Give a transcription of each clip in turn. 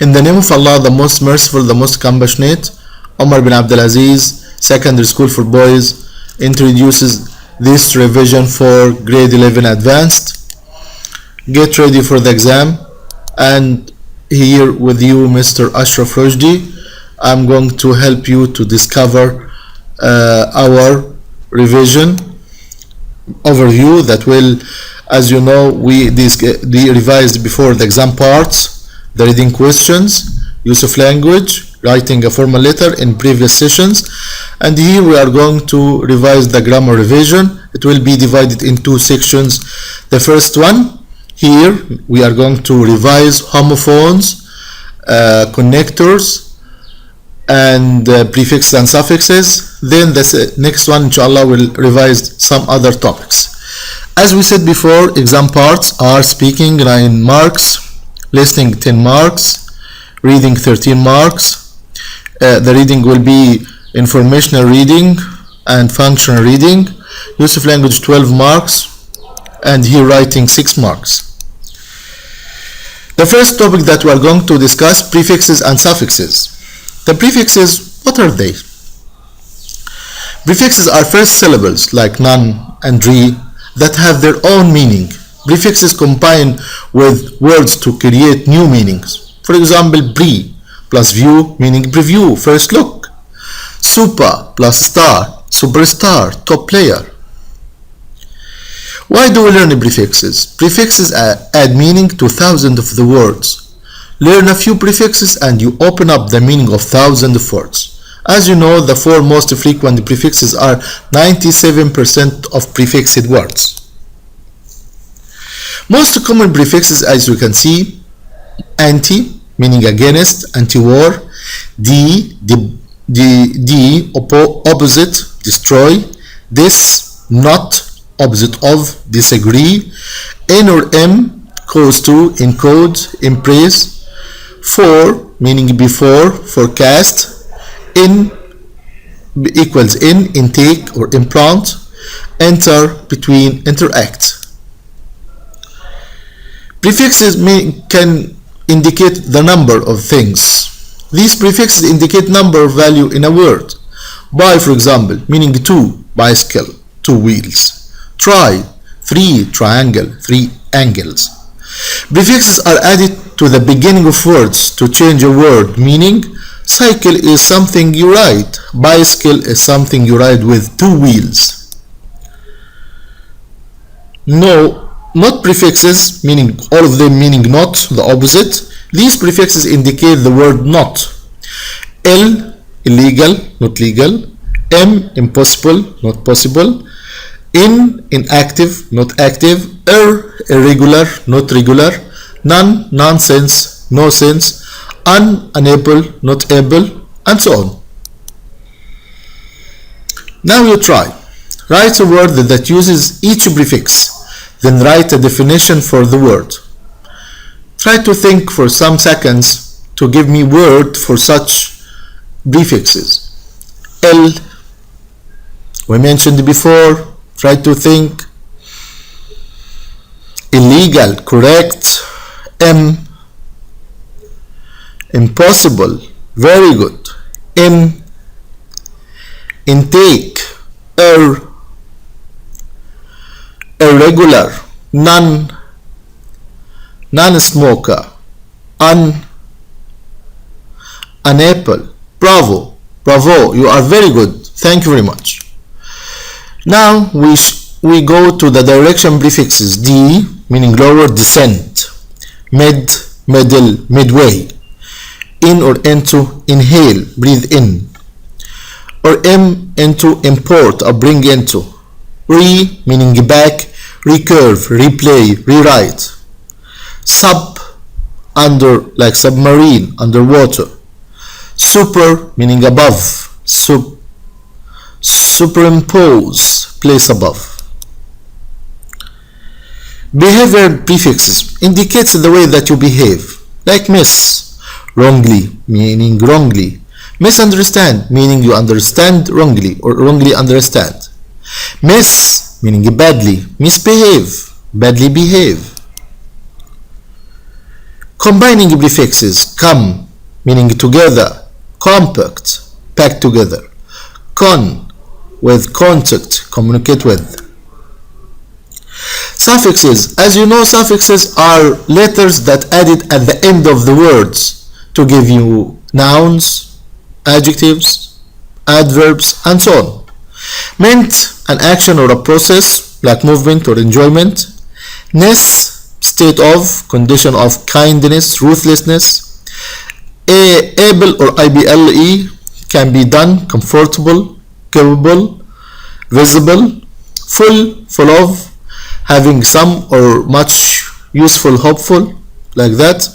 In the name of Allah, the most merciful, the most compassionate. Omar bin Abdulaziz, Secondary School for Boys, introduces this revision for grade 11 advanced. Get ready for the exam, and here with you Mr. Ashraf Rojdi. I'm going to help you to discover our revision overview that will, as you know, we revised before the exam parts, the reading questions, use of language, writing a formal letter in previous sessions, and here we are going to revise the grammar revision. It will be divided in two sections. The first one, here we are going to revise homophones, connectors, and prefixes and suffixes. Then the next one, inshallah, will revise some other topics. As we said before, exam parts are speaking 9 marks, listening 10 marks, reading 13 marks. The reading will be informational reading and functional reading. Use of language 12 marks, and here writing 6 marks. The first topic that we are going to discuss, prefixes and suffixes. The prefixes, what are they? Prefixes are first syllables like non and re that have their own meaning. Prefixes combine with words to create new meanings. For example, pre plus view meaning preview, first look. Super plus star, superstar, top player. Why do we learn prefixes? Prefixes add meaning to thousands of the words. Learn a few prefixes and you open up the meaning of thousands of words. As you know, the 4 most frequent prefixes are 97% of prefixed words. Most common prefixes, as you can see, anti, meaning against, anti-war, opposite, destroy, dis, not, opposite of, disagree, n or m, cause to, encode, impress, for, meaning before, forecast, in equals in, intake or implant, enter, between, interact. Prefixes can indicate the number of things. These prefixes indicate number of value in a word. By, for example, meaning 2, bicycle, 2 wheels. Try, 3, triangle, 3 angles. Prefixes are added to the beginning of words to change a word meaning. Cycle is something you ride. Bicycle is something you ride with 2 wheels. No, not prefixes, meaning all of them meaning not, the opposite. These prefixes indicate the word not. L, illegal, not legal. M, impossible, not possible. In, inactive, not active. Irregular, not regular. None, nonsense, no sense. Unable, not able, and so on. Now you try. Write a word that uses each prefix. Then write a definition for the word. Try to think for some seconds to give me word for such prefixes. L, we mentioned before. Try to think. Illegal, correct. M, impossible, very good. In, intake. Irregular, none, non-smoker. Unable, bravo, bravo, you are very good, thank you very much. Now we go to the direction prefixes. D, meaning lower, descent. Mid, middle, midway. In or into, inhale, breathe in. Or M, into, import or bring into. Re, meaning back, recurve, replay, rewrite. Sub, under, like submarine, underwater. Super, meaning above. Superimpose, place above. Behavior prefixes indicates the way that you behave, like miss, wrongly, meaning wrongly. Misunderstand, meaning you understand wrongly or wrongly understand. Miss, meaning badly. Misbehave, badly behave. Combining prefixes: come, meaning together; compact, packed together; con, with contact, communicate with. Suffixes: as you know, suffixes are letters that added at the end of the words to give you nouns, adjectives, adverbs, and so on. Meant, an action or a process like movement or enjoyment. Ness, state of, condition of kindness, ruthlessness. Able or IBLE, can be done, comfortable, capable, visible. Full, full of, having some or much, useful, hopeful, like that.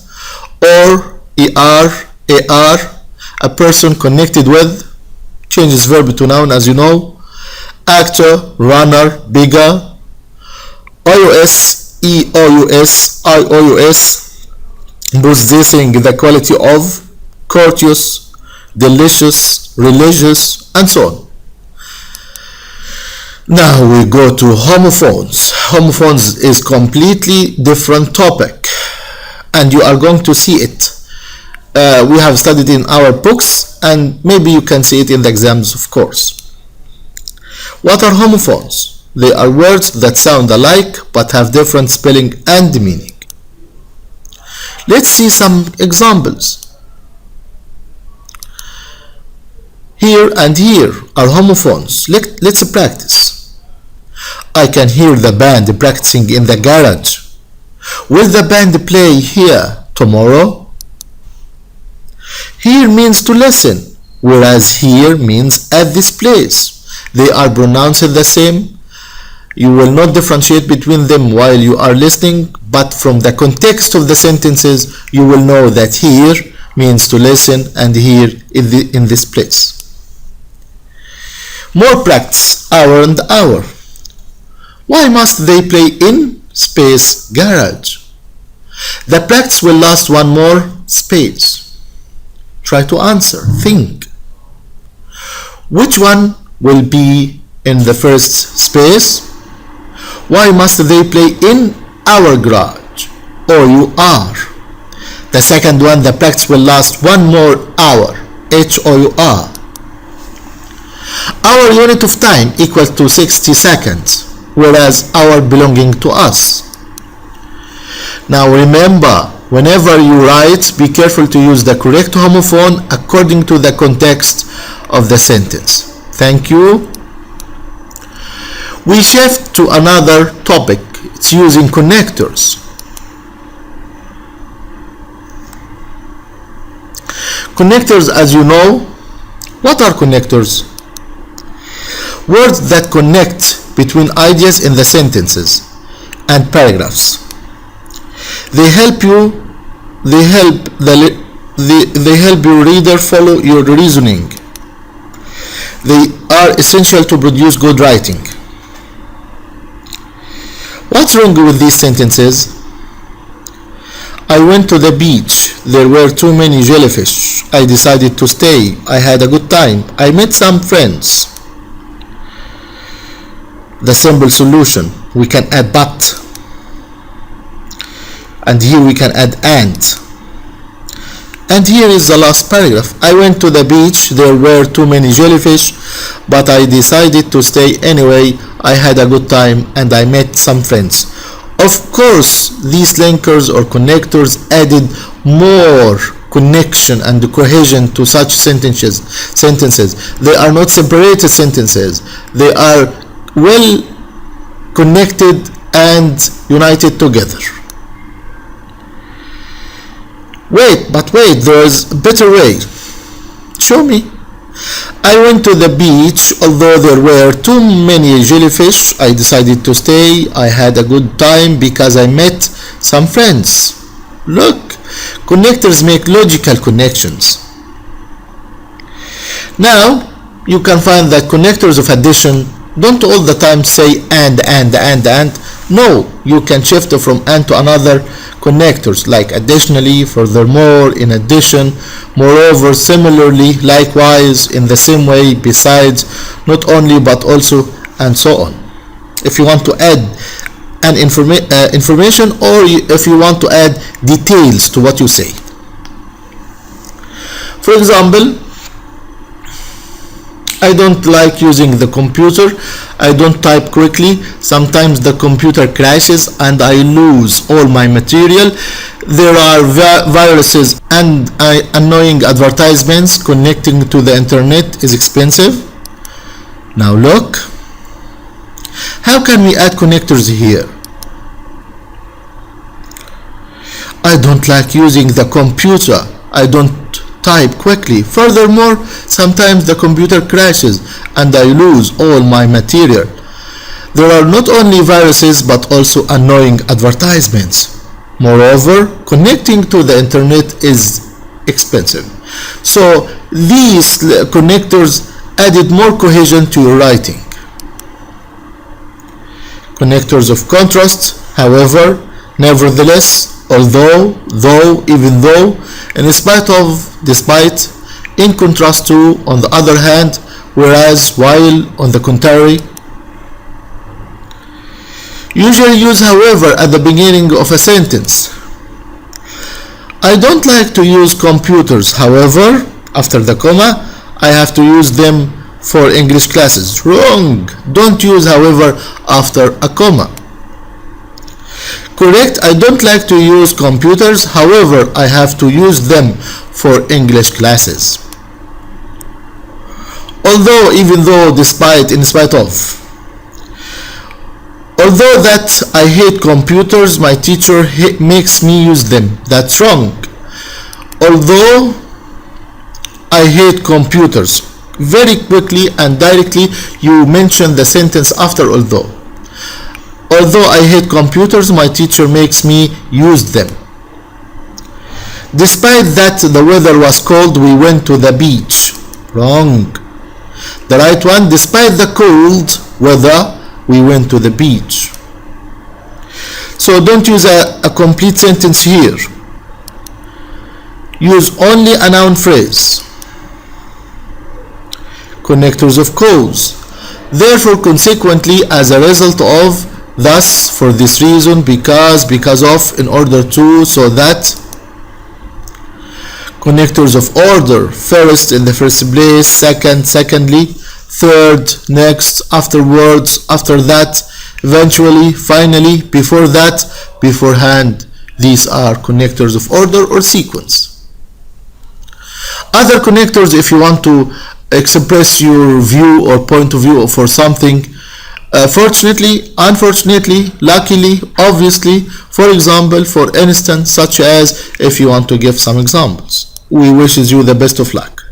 Or AR, a person connected with, changes verb to noun as you know. Actor, runner, bigger. OUS, EOUS, IOUS, possessing the quality of, courteous, delicious, religious, and so on. Now we go to homophones. Homophones is completely different topic, and you are going to see it. We have studied in our books, and maybe you can see it in the exams, of course. What are homophones? They are words that sound alike but have different spelling and meaning. Let's see some examples. Here and here are homophones. Let's practice. I can hear the band practicing in the garage. Will the band play here tomorrow? Here means to listen, whereas here means at this place. They are pronounced the same. You will not differentiate between them while you are listening, but from the context of the sentences, you will know that here means to listen and here in this place. More practice, hour and hour. Why must they play in space garage? The practice will last one more space. Try to answer, think. Which one will be in the first space? Why must they play in our garage? Or you are. The second one, the practice will last one more hour. HOUR. Our unit of time equals to 60 seconds, whereas hour belonging to us. Now remember, whenever you write, be careful to use the correct homophone according to the context of the sentence. Thank you. We shift to another topic. It's using connectors. Connectors, as you know, what are connectors? Words that connect between ideas in the sentences and paragraphs. They help your reader follow your reasoning. They are essential to produce good writing. What's wrong with these sentences? I went to the beach. There were too many jellyfish. I decided to stay. I had a good time. I met some friends. The simple solution, we can add but. And here we can add and. And here is the last paragraph. I went to the beach. There were too many jellyfish, but I decided to stay anyway. I had a good time and I met some friends. Of course, these linkers or connectors added more connection and cohesion to such sentences. They are not separated sentences. They are well connected and united together. Wait, there is a better way. Show me. I went to the beach. Although there were too many jellyfish, I decided to stay. I had a good time because I met some friends. Look, connectors make logical connections. Now, you can find that connectors of addition don't all the time say and. No, you can shift from and to another connectors like additionally, furthermore, in addition, moreover, similarly, likewise, in the same way, besides, not only but also, and so on. If you want to add an information, or if you want to add details to what you say. For example, I don't like using the computer. I don't type quickly. Sometimes the computer crashes and I lose all my material. There are viruses and annoying advertisements. Connecting to the internet is expensive. Now look. How can we add connectors here? I don't like using the computer. I don't type quickly. Furthermore, sometimes the computer crashes and I lose all my material. There are not only viruses but also annoying advertisements. Moreover, connecting to the internet is expensive. So these connectors added more cohesion to your writing. Connectors of contrast, however, nevertheless, although, though, even though, in spite of, despite, in contrast to, on the other hand, whereas, while, on the contrary. Usually use however at the beginning of a sentence. I don't like to use computers, however, after the comma, I have to use them for English classes. Wrong! Don't use however after a comma. Correct, I don't like to use computers, however, I have to use them for English classes. Although, even though, despite, in spite of. Although that I hate computers, my teacher makes me use them. That's wrong. Although I hate computers. Very quickly and directly you mention the sentence after although. Although I hate computers, my teacher makes me use them. Despite that the weather was cold, we went to the beach. Wrong. The right one, despite the cold weather, we went to the beach. So don't use a complete sentence here. Use only a noun phrase. Connectors of cause. Therefore, consequently, as a result of, thus, for this reason, because of, in order to, so that. Connectors of order. First, in the first place. Second, secondly. Third, next, afterwards, after that, eventually, finally, before that, beforehand. These are connectors of order or sequence. Other connectors, if you want to express your view or point of view for something, fortunately, unfortunately, luckily, obviously, for example, for instance, such as, if you want to give some examples. We wish you the best of luck.